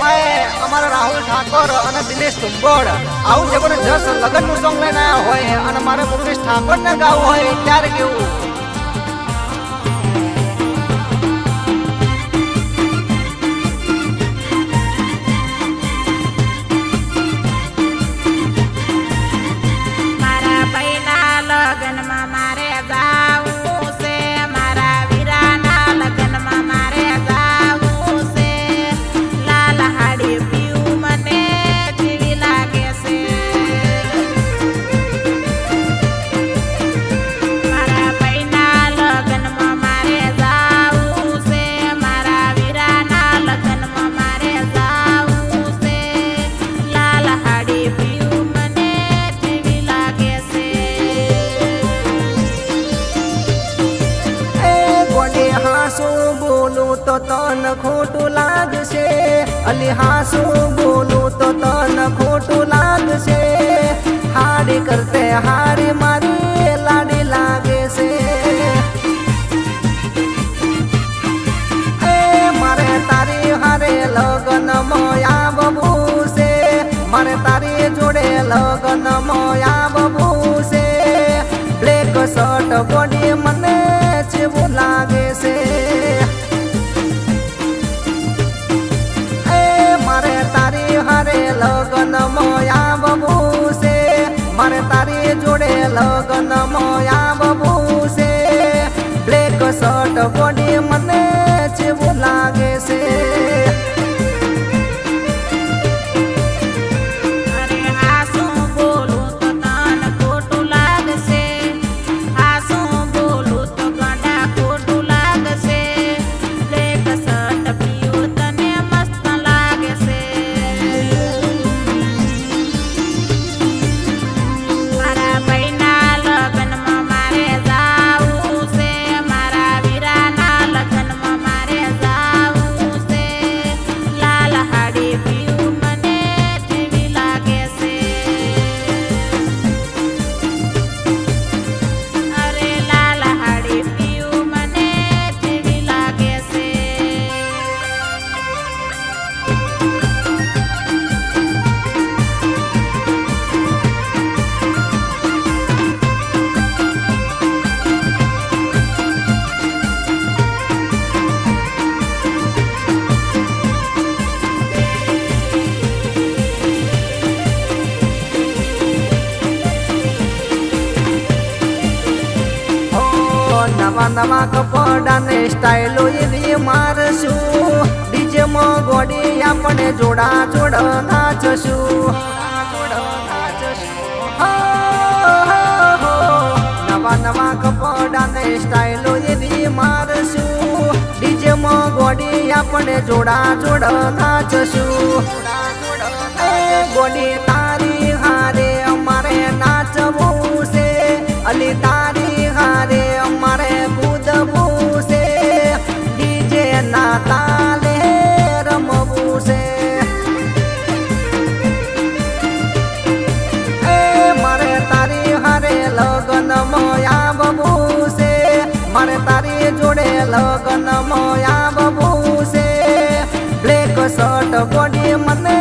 એમાં અમારા રાહુલ ઠાકોર અને દિનેશ તુંબોડ આવું જબરજસ્ત લગ્નનું સોંગ લઈને આવ્યા હોય અને મારે મુકેશ ઠાકોરને ગાવું હોય ત્યારે કેવું તો તન ખોટું લાગશે અલી હાસું બોલું તો તન ખોટું લાગશે હારી કરતે હારી મારી લાડી લાગે છે મારે તારી હારે લગન મોયા બબુ છે મારે તારી જોડે લગન મોયા બબુ છે બ્લેક શર્ટ બોડી મને જેવું લાગે છે હારે લગન મોયા બબુ છે મારે તારી જોડે લગન મોયા બબુ છે બ્લેક શર્ટ બોડી મને જેવું લાગે છે નવા કપડા ને સ્ટાઇલો એવી મારશું ડીજે માં ગોડી આપણે જોડા જોડ નાચશું નવા નવા કપડા ને સ્ટાઇલો એવી મારશું ડીજે માં ગોડી આપણે જોડા જોડ નાચશું ગોડી તારી હારે અમારે નાચવું છે અલી તારી હારે અમારે કૂદવું છે ડીજે ના તાલે રમવું છે મારે તારી હારે લગન મોયા બબુ છે મારે તારી જોડે લગન મોયા બબુ છે બ્લેક શર્ટ બોડી મને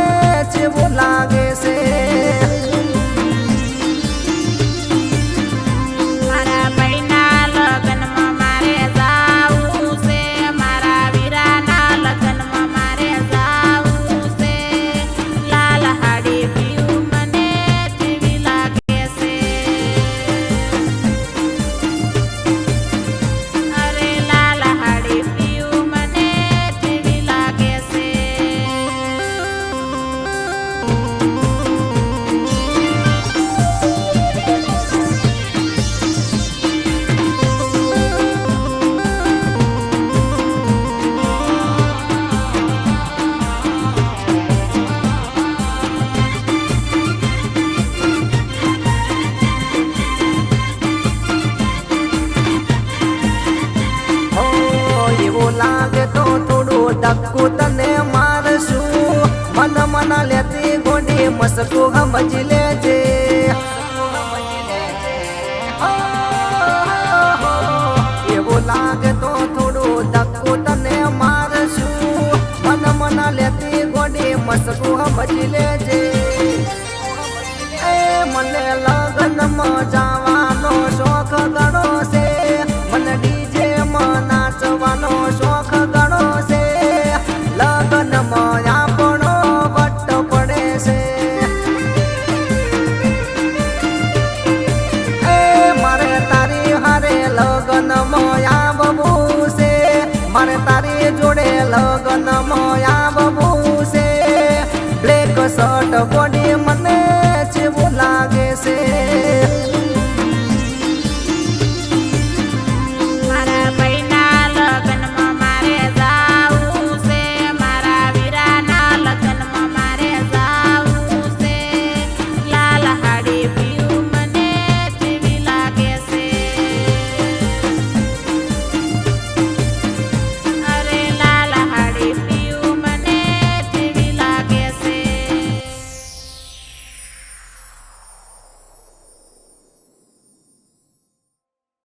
જેવું લાગે છે ધક્કુ તને મારશું મન મન લેતી ગોડી મસકુ સમજી લેજે એવું લાગે તો થોડું ધક્કુ તને મારશું મન મન લેતી ગોડી સમજી લેજે એ મને લગ્નમાં જા